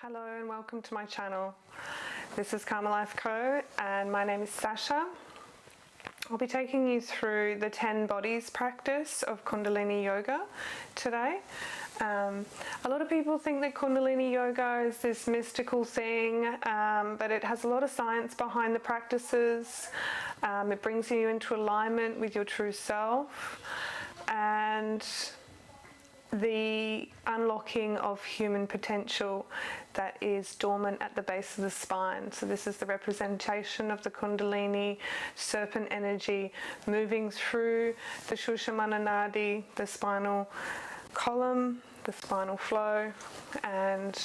Hello and welcome to my channel. This is Karma Life Co and my name is Sasha. I'll be taking you through the 10 bodies practice of Kundalini Yoga today. A lot of people think that Kundalini Yoga is this mystical thing, but it has a lot of science behind the practices. It brings you into alignment with your true self and the unlocking of human potential that is dormant at the base of the spine. So this is the representation of the Kundalini serpent energy moving through the Sushumna Nadi, the spinal column, the spinal flow, and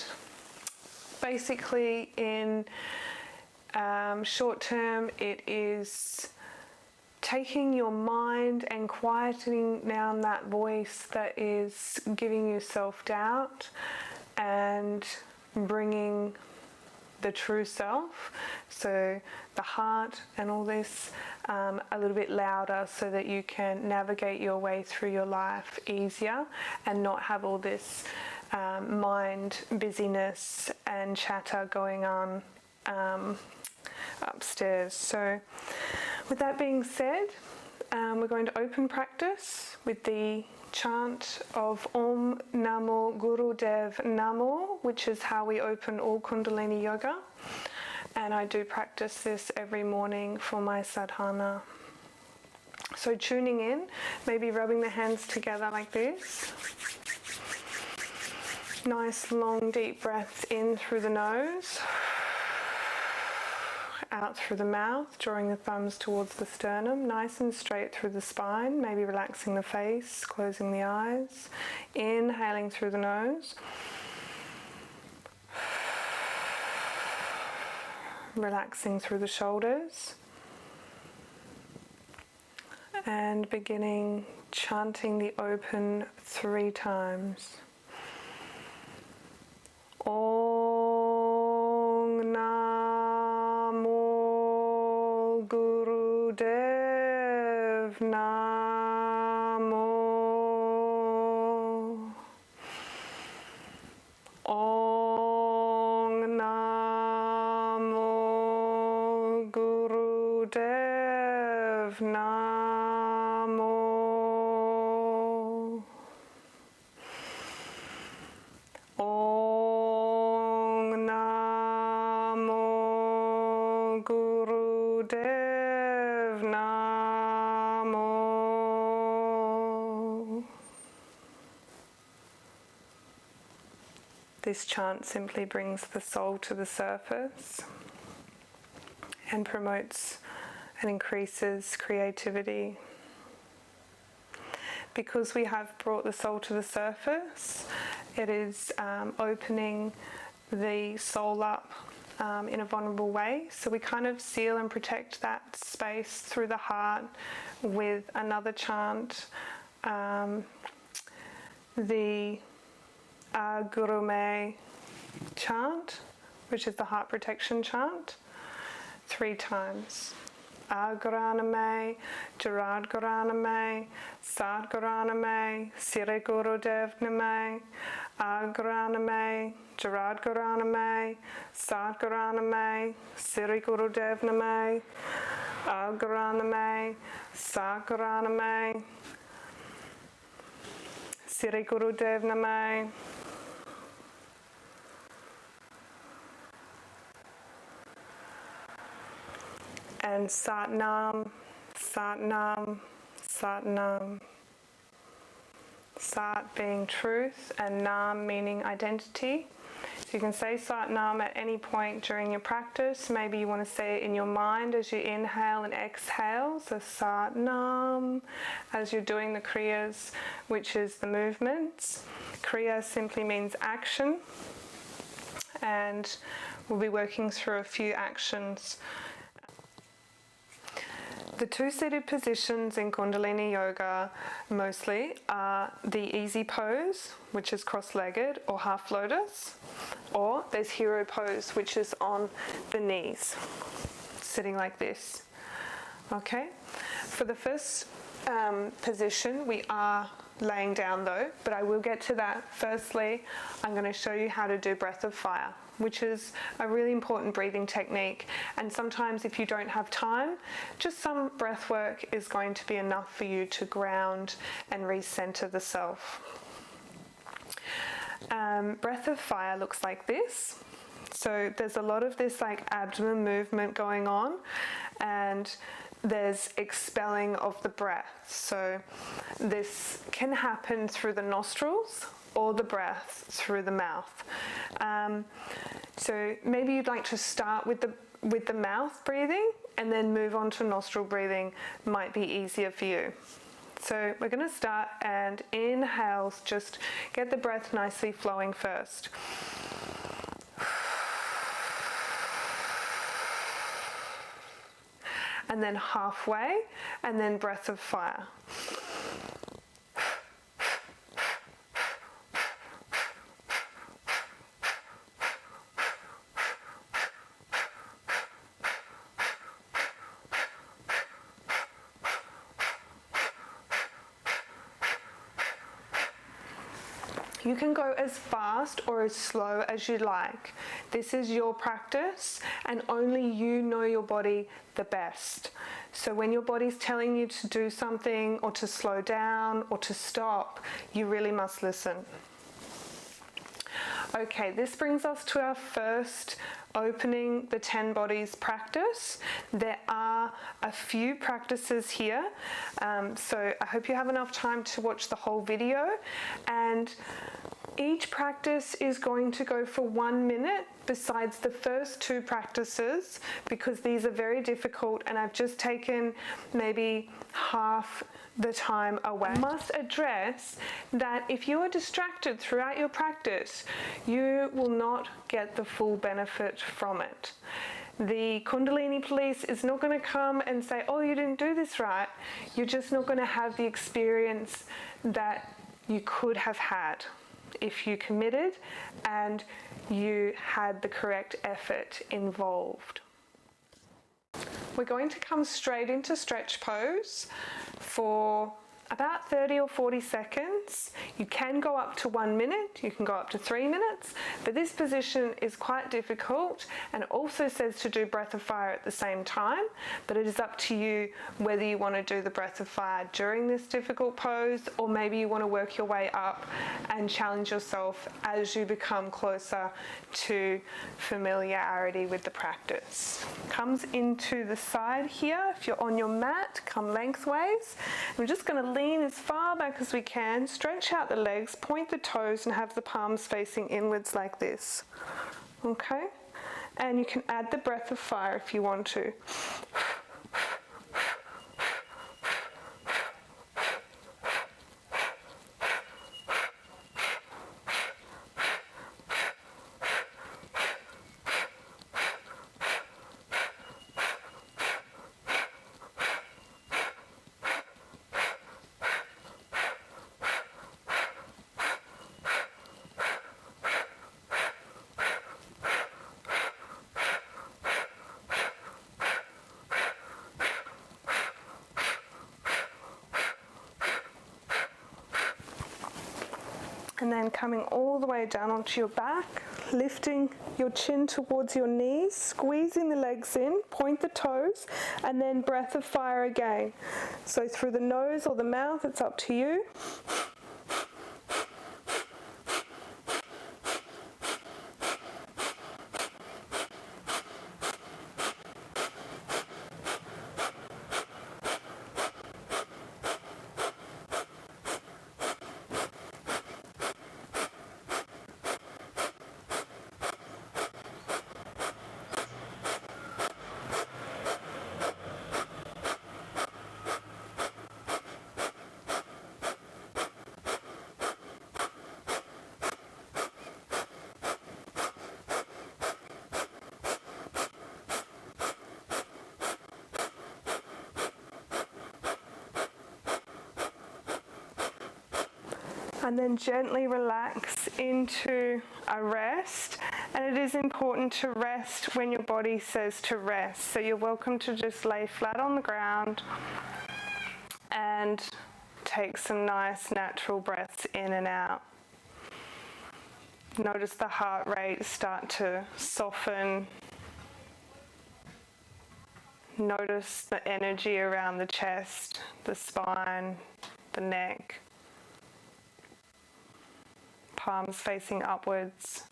basically in short term it is taking your mind and quietening down that voice that is giving you self-doubt and bringing the true self, so the heart and all this, a little bit louder so that you can navigate your way through your life easier and not have all this mind busyness and chatter going on upstairs. So with that being said, we're going to open practice with the chant of Om Namo Gurudev Namo, which is how we open all Kundalini Yoga. And I do practice this every morning for my sadhana. So tuning in, maybe rubbing the hands together like this. Nice long deep breaths in through the nose, out through the mouth, drawing the thumbs towards the sternum, nice and straight through the spine, maybe relaxing the face, closing the eyes, inhaling through the nose, relaxing through the shoulders, and beginning chanting the open 3 times. Om Namo Gurudev Namo. Om Namo Gurudev Namo. Om Namo Gurudev Namo. This chant simply brings the soul to the surface and promotes and increases creativity. Because we have brought the soul to the surface, it is opening the soul up in a vulnerable way. So we kind of seal and protect that space through the heart with another chant, the Gurume chant, which is the heart protection chant, 3 times. Agraname, Jarad Graname, Sad Graname, Sire Gurudev Name, Agraname, Jarad Graname, Sad Graname, Sire Gurudev Name, Agraname, Sad Graname, Sire Gurudev Name. And Sat Nam, Sat Nam, Sat Nam. Sat being truth and Nam meaning identity. So you can say Sat Nam at any point during your practice. Maybe you want to say it in your mind as you inhale and exhale. So Sat Nam as you're doing the Kriyas, which is the movements. Kriya simply means action. And we'll be working through a few actions. The 2-seated positions in Kundalini Yoga mostly are the easy pose, which is cross-legged or half lotus, or there's hero pose, which is on the knees, sitting like this. Okay, for the first position we are laying down though, but I will get to that. Firstly, I'm going to show you how to do breath of fire, which is a really important breathing technique. And sometimes if you don't have time, just some breath work is going to be enough for you to ground and recenter the self. Breath of fire looks like this. So there's a lot of this like abdomen movement going on, and there's expelling of the breath. So this can happen through the nostrils or the breath through the mouth. So maybe you'd like to start with the mouth breathing and then move on to nostril breathing, might be easier for you. So we're going to start, and inhales, just get the breath nicely flowing first. And then halfway, and then breath of fire. You can go as fast or as slow as you like. This is your practice, and only you know your body the best. So when your body's telling you to do something or to slow down or to stop, you really must listen. Okay, this brings us to our first opening the 10 bodies practice. There are a few practices here, so I hope you have enough time to watch the whole video, and each practice is going to go for 1 minute besides the first 2 practices, because these are very difficult and I've just taken maybe half the time away. I must address that if you are distracted throughout your practice, you will not get the full benefit from it. The Kundalini police is not going to come and say, oh, you didn't do this right. You're just not going to have the experience that you could have had if you committed and you had the correct effort involved. We're going to come straight into stretch pose for about 30 or 40 seconds. You can go up to 1 minute, you can go up to 3 minutes, but this position is quite difficult, and it also says to do breath of fire at the same time, but it is up to you whether you want to do the breath of fire during this difficult pose, or maybe you want to work your way up and challenge yourself as you become closer to familiarity with the practice. Comes into the side here. If you're on your mat, come lengthways. We're just going to lean as far back as we can, stretch out the legs, point the toes, and have the palms facing inwards like this. Okay? And you can add the breath of fire if you want to. And then coming all the way down onto your back, lifting your chin towards your knees, squeezing the legs in, point the toes, and then breath of fire again. So through the nose or the mouth, it's up to you. And then gently relax into a rest. And it is important to rest when your body says to rest. So you're welcome to just lay flat on the ground and take some nice natural breaths in and out. Notice the heart rate start to soften. Notice the energy around the chest, the spine, the neck. Palms facing upwards.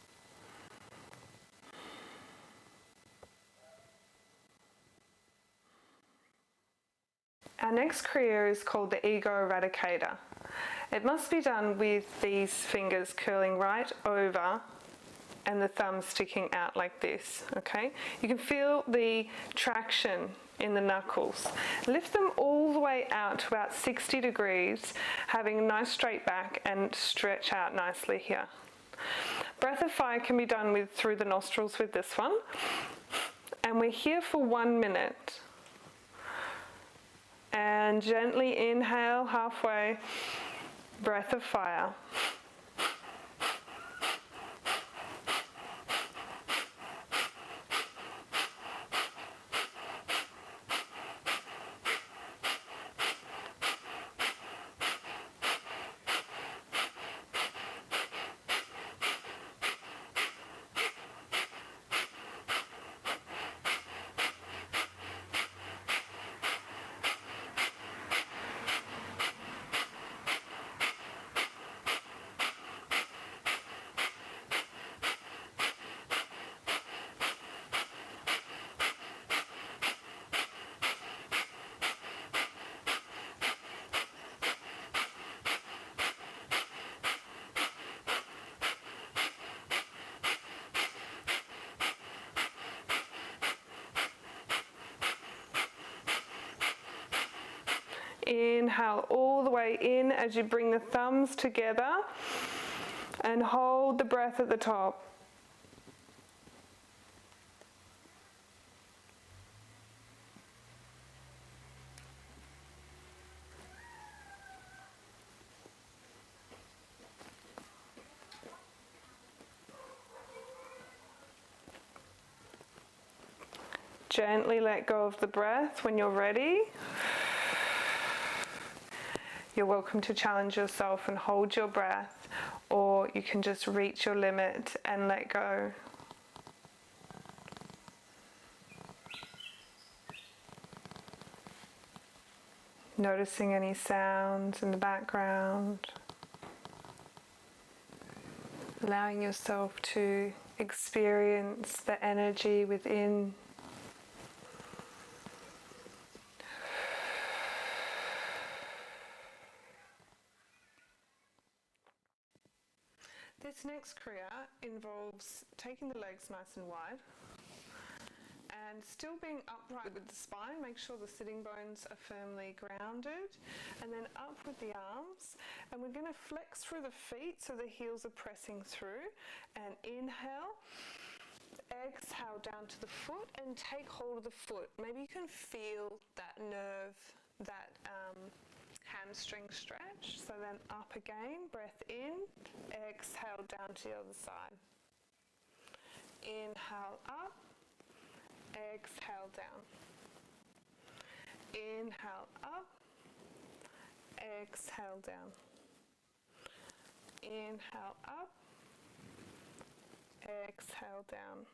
Our next kriya is called the Ego Eradicator. It must be done with these fingers curling right over and the thumb sticking out like this, okay? You can feel the traction in the knuckles. Lift them all the way out to about 60 degrees, having a nice straight back and stretch out nicely here. Breath of fire can be done through the nostrils with this one. And we're here for 1 minute. And gently inhale halfway, breath of fire. Inhale all the way in as you bring the thumbs together and hold the breath at the top. Gently let go of the breath when you're ready. You're welcome to challenge yourself and hold your breath, or you can just reach your limit and let go. Noticing any sounds in the background. Allowing yourself to experience the energy within. This next kriya involves taking the legs nice and wide and still being upright with the spine. Make sure the sitting bones are firmly grounded, and then up with the arms, and we're going to flex through the feet so the heels are pressing through, and inhale, exhale down to the foot and take hold of the foot. Maybe you can feel that nerve, that hamstring stretch. So then up again, breath in, exhale down to the other side. Inhale up, exhale down. Inhale up, exhale down. Inhale up, exhale down.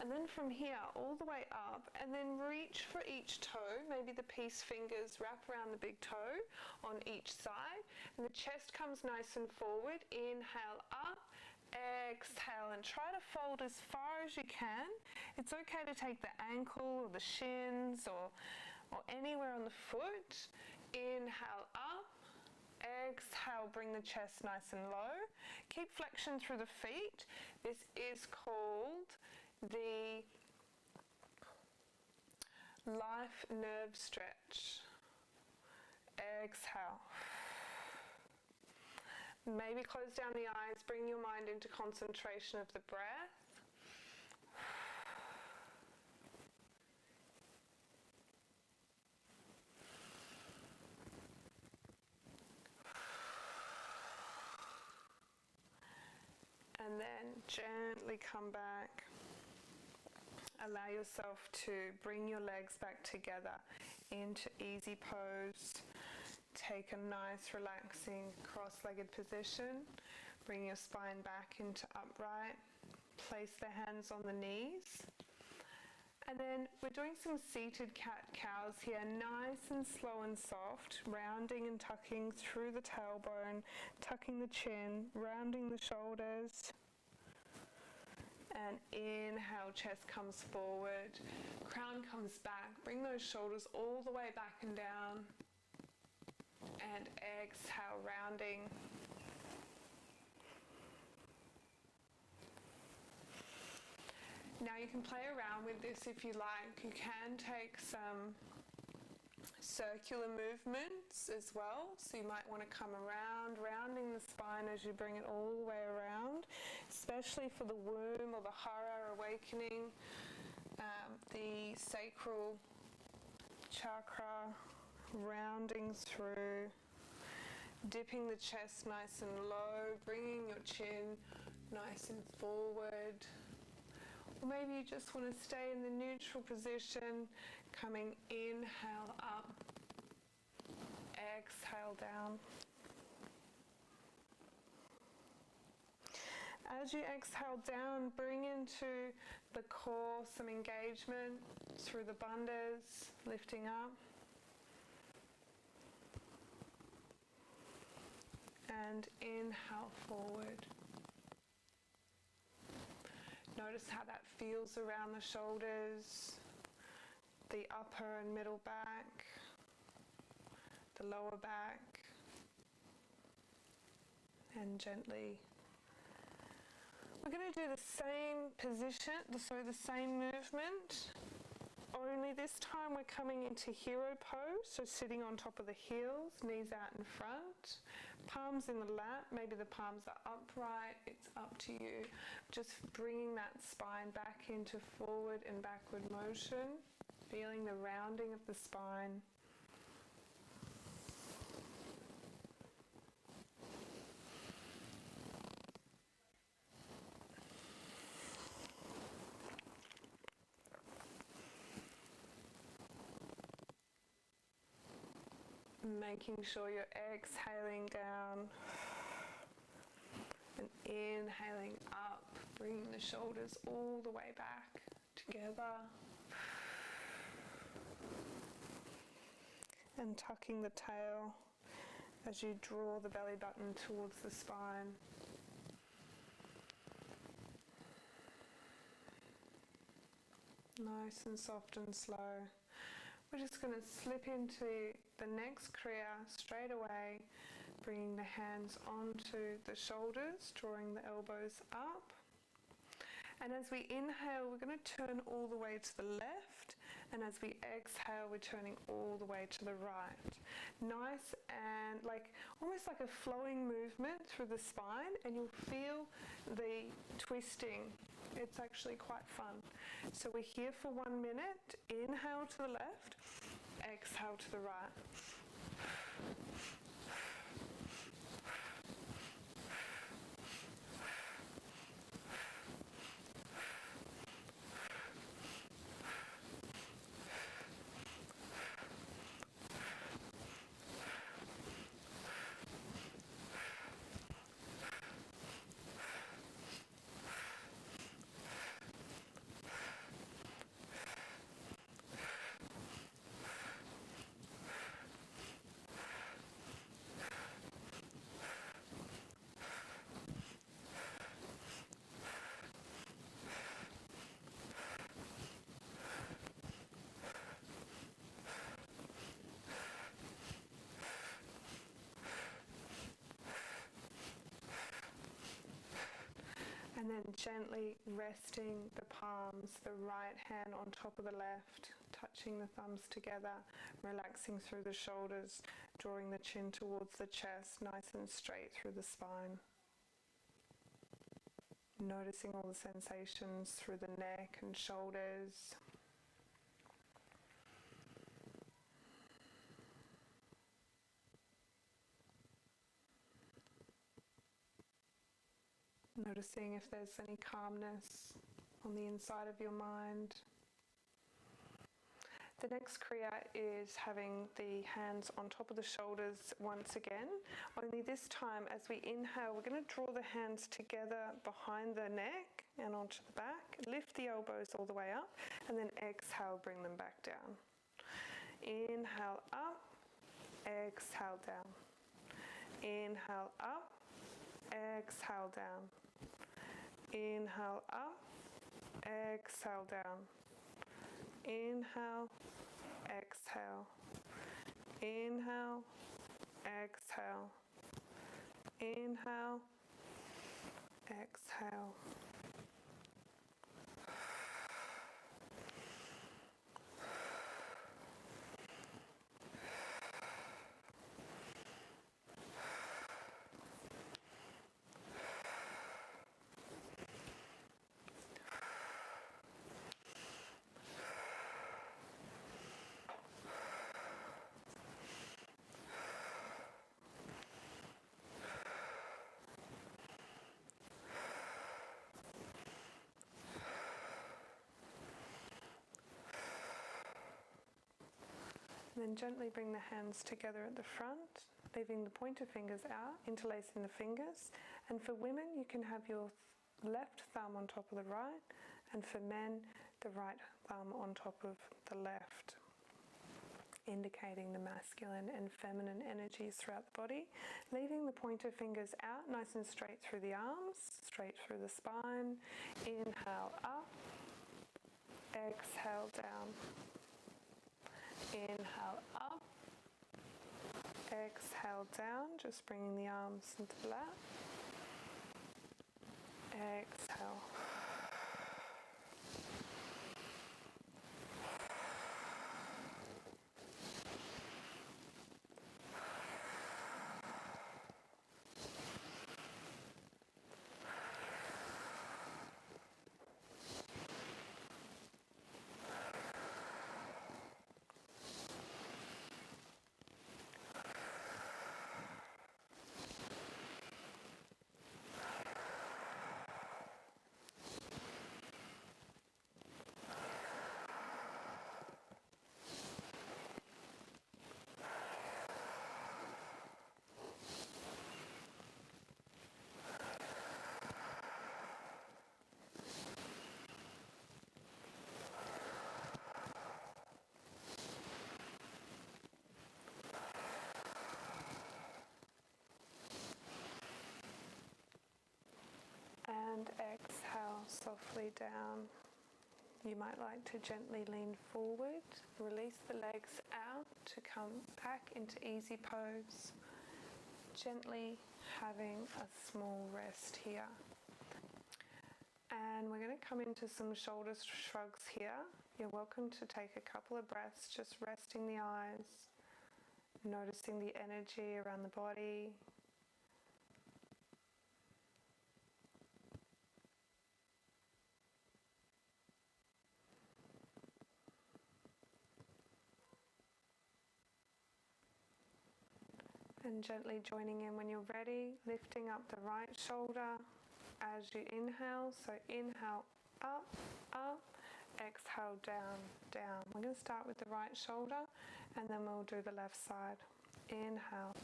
And then from here, all the way up, and then reach for each toe. Maybe the peace fingers wrap around the big toe on each side. And the chest comes nice and forward. Inhale up, exhale, and try to fold as far as you can. It's okay to take the ankle or the shins or anywhere on the foot. Inhale up. Exhale, bring the chest nice and low. Keep flexion through the feet. This is called the life nerve stretch. Exhale. Maybe close down the eyes, bring your mind into concentration of the breath. And then gently come back. Allow yourself to bring your legs back together into easy pose. Take a nice relaxing cross-legged position. Bring your spine back into upright. Place the hands on the knees. And then we're doing some seated cat-cows here, nice and slow and soft, rounding and tucking through the tailbone, tucking the chin, rounding the shoulders. And inhale, chest comes forward, crown comes back, bring those shoulders all the way back and down. And exhale, rounding. Now you can play around with this if you like. You can take some circular movements as well. So you might want to come around, rounding the spine as you bring it all the way around, especially for the womb or the hara awakening, the sacral chakra, rounding through, dipping the chest nice and low, bringing your chin nice and forward. Or maybe you just want to stay in the neutral position, coming inhale up, exhale down. As you exhale down, bring into the core some engagement through the bandhas, lifting up. And inhale forward. Notice how that feels around the shoulders, the upper and middle back, the lower back, and gently. We're going to do the same position, the same movement, only this time we're coming into hero pose, so sitting on top of the heels, knees out in front, palms in the lap, maybe the palms are upright, it's up to you. Just bringing that spine back into forward and backward motion, feeling the rounding of the spine. Making sure you're exhaling down and inhaling up, bringing the shoulders all the way back together and tucking the tail as you draw the belly button towards the spine. Nice and soft and slow. We're just going to slip into the next Kriya straight away, bringing the hands onto the shoulders, drawing the elbows up. And as we inhale, we're going to turn all the way to the left, and as we exhale, we're turning all the way to the right. Nice and almost like a flowing movement through the spine, and you'll feel the twisting. It's actually quite fun. So we're here for 1 minute. Inhale to the left, exhale to the right. And then gently resting the palms, the right hand on top of the left, touching the thumbs together, relaxing through the shoulders, drawing the chin towards the chest, nice and straight through the spine. Noticing all the sensations through the neck and shoulders. Noticing if there's any calmness on the inside of your mind. The next Kriya is having the hands on top of the shoulders once again, only this time as we inhale, we're going to draw the hands together behind the neck and onto the back, lift the elbows all the way up, and then exhale, bring them back down. Inhale up, exhale down. Inhale up, exhale down. Inhale up, exhale down. Inhale, exhale. Inhale, exhale. Inhale, exhale. And then gently bring the hands together at the front, leaving the pointer fingers out, interlacing the fingers. And for women, you can have your left thumb on top of the right, and for men, the right thumb on top of the left, indicating the masculine and feminine energies throughout the body. Leaving the pointer fingers out, nice and straight through the arms, straight through the spine. Inhale up, exhale down. Inhale up, exhale down, just bringing the arms into the lap. Exhale. And exhale softly down. You might like to gently lean forward, release the legs out to come back into easy pose. Gently having a small rest here. And we're going to come into some shoulder shrugs here. You're welcome to take a couple of breaths, just resting the eyes, noticing the energy around the body. And gently joining in when you're ready, lifting up the right shoulder as you inhale. So inhale up, up, exhale down, down. We're going to start with the right shoulder and then we'll do the left side. Inhale,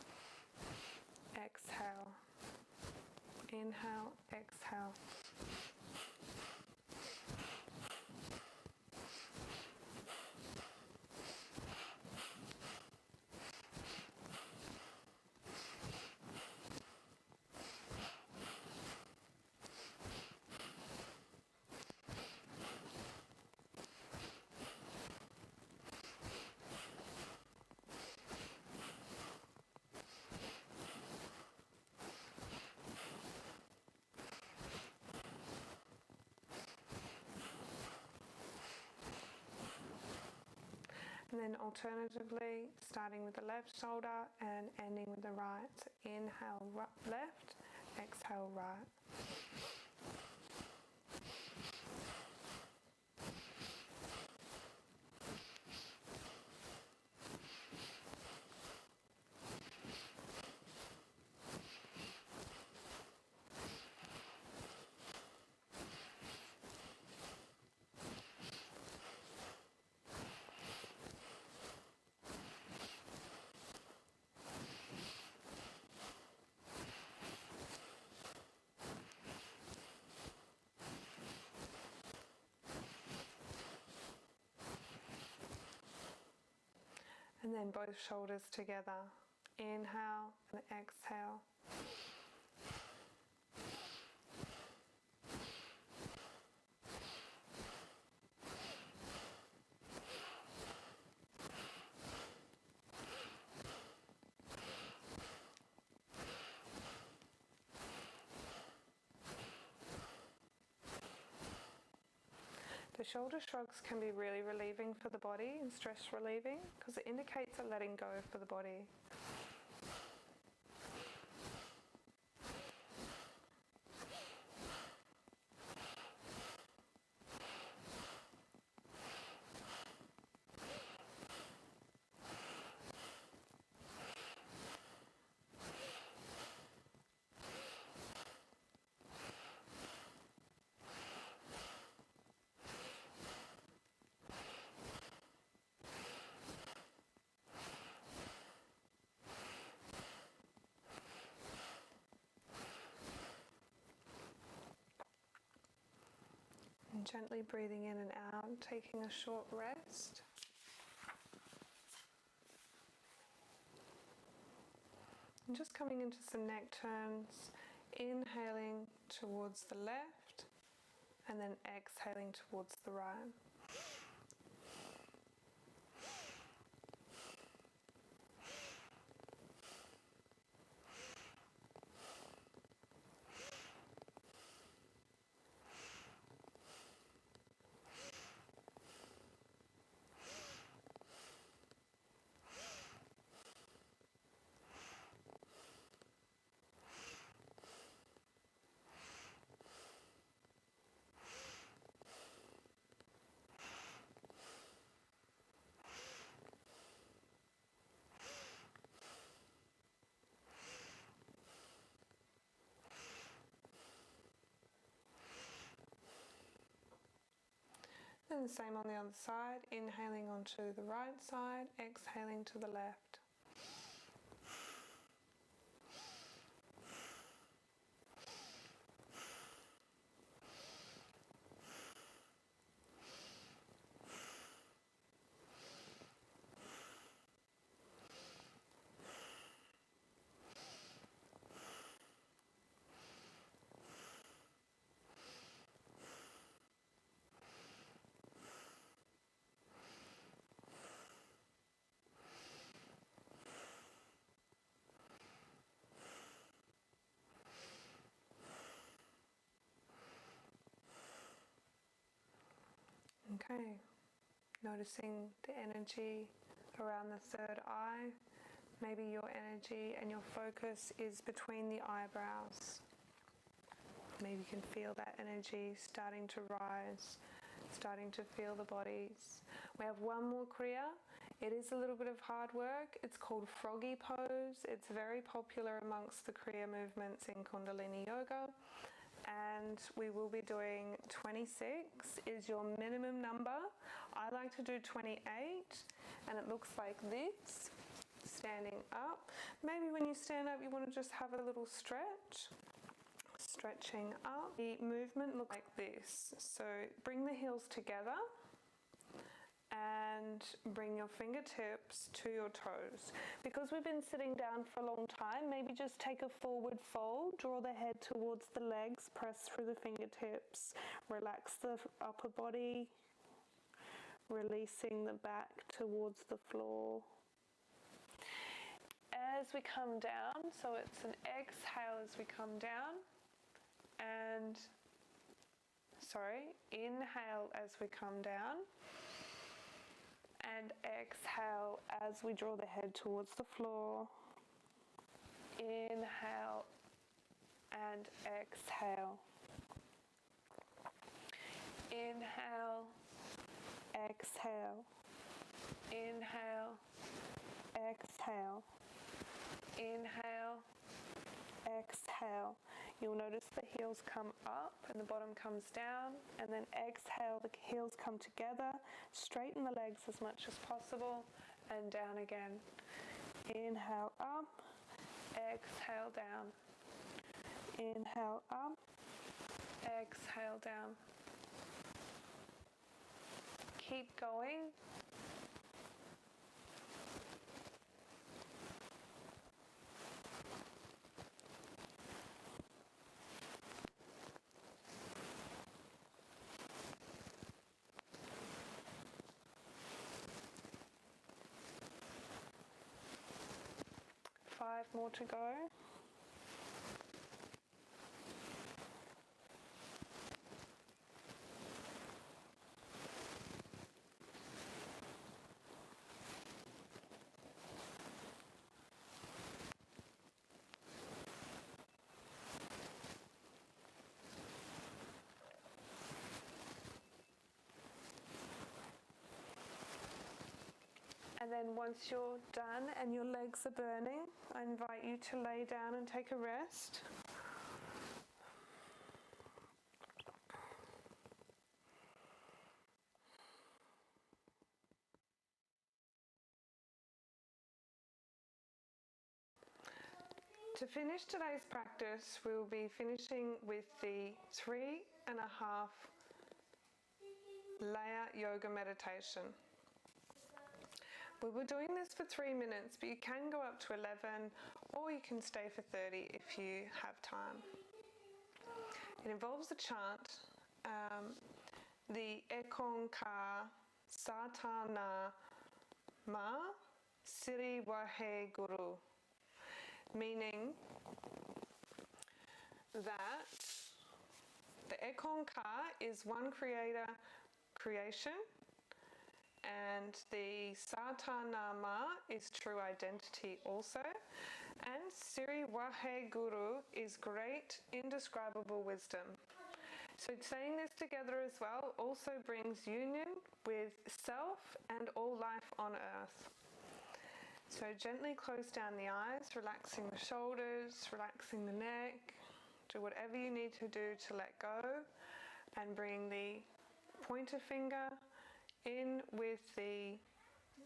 exhale, inhale, exhale. And then alternatively, starting with the left shoulder and ending with the right. So inhale left, exhale right. And then both shoulders together. Inhale and exhale. The shoulder shrugs can be really relieving for the body and stress relieving because it indicates a letting go for the body. And gently breathing in and out, taking a short rest. And just coming into some neck turns, inhaling towards the left and then exhaling towards the right. And the same on the other side, inhaling onto the right side, exhaling to the left. Okay, noticing the energy around the third eye. Maybe your energy and your focus is between the eyebrows. Maybe you can feel that energy starting to rise, starting to feel the bodies. We have one more Kriya. It is a little bit of hard work. It's called froggy pose. It's very popular amongst the Kriya movements in Kundalini yoga. And we will be doing 26 is your minimum number. I like to do 28, and it looks like this, standing up. Maybe when you stand up, you want to just have a little stretch. Stretching up. The movement looks like this. So bring the heels together and bring your fingertips to your toes. Because we've been sitting down for a long time, maybe just take a forward fold, draw the head towards the legs, press through the fingertips, relax the upper body, releasing the back towards the floor. As we come down, so it's an exhale as we come down, and inhale as we come down, and exhale as we draw the head towards the floor. Inhale and exhale. Inhale, exhale. Inhale, exhale. Inhale, exhale. You'll notice the heels come up and the bottom comes down, and then exhale, the heels come together. Straighten the legs as much as possible and down again. Inhale up, exhale down. Inhale up, exhale down. Keep going. Five more to go. And then once you're done and your legs are burning, I invite you to lay down and take a rest. To finish today's practice, we'll be finishing with the 3.5 layer yoga meditation. We were doing this for 3 minutes, but you can go up to 11 or you can stay for 30 if you have time. It involves a chant, the Ekong Ka Satana Ma Siri Wahe Guru, meaning that the Ekong Ka is one creation, and the Satanama is true identity also, and Siri Wahe Guru is great indescribable wisdom. So saying this together as well also brings union with self and all life on earth. So gently close down the eyes, relaxing the shoulders, relaxing the neck. Do whatever you need to do to let go, and bring the pointer finger in with the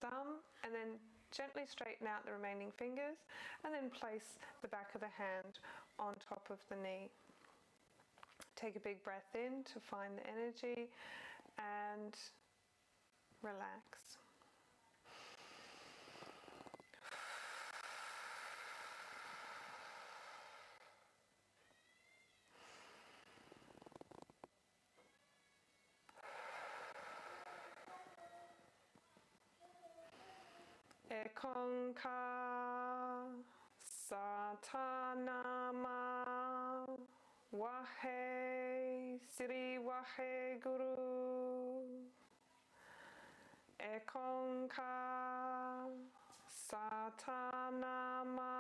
thumb, and then gently straighten out the remaining fingers, and then place the back of the hand on top of the knee. Take a big breath in to find the energy and relax. Ekong Ka Satanama Wahe Siri Wahe Guru. Ekong Ka Satanama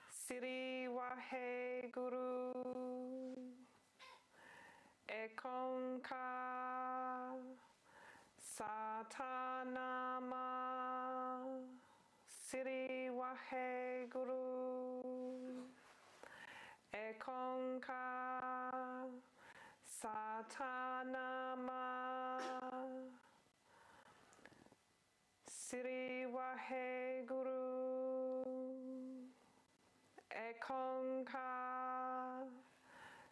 Siri Wahe Guru. Ekong Ka Satanama Siri Wahe Guru. Ekong Ka Satanama Siri Wahe Guru. Ekong Ka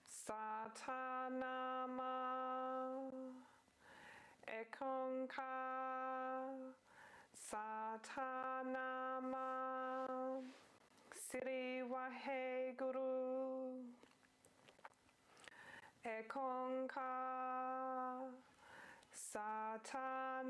Satanama. Ekong Ka Satanama Siri Wahe Guru. Ekong Ka Satanama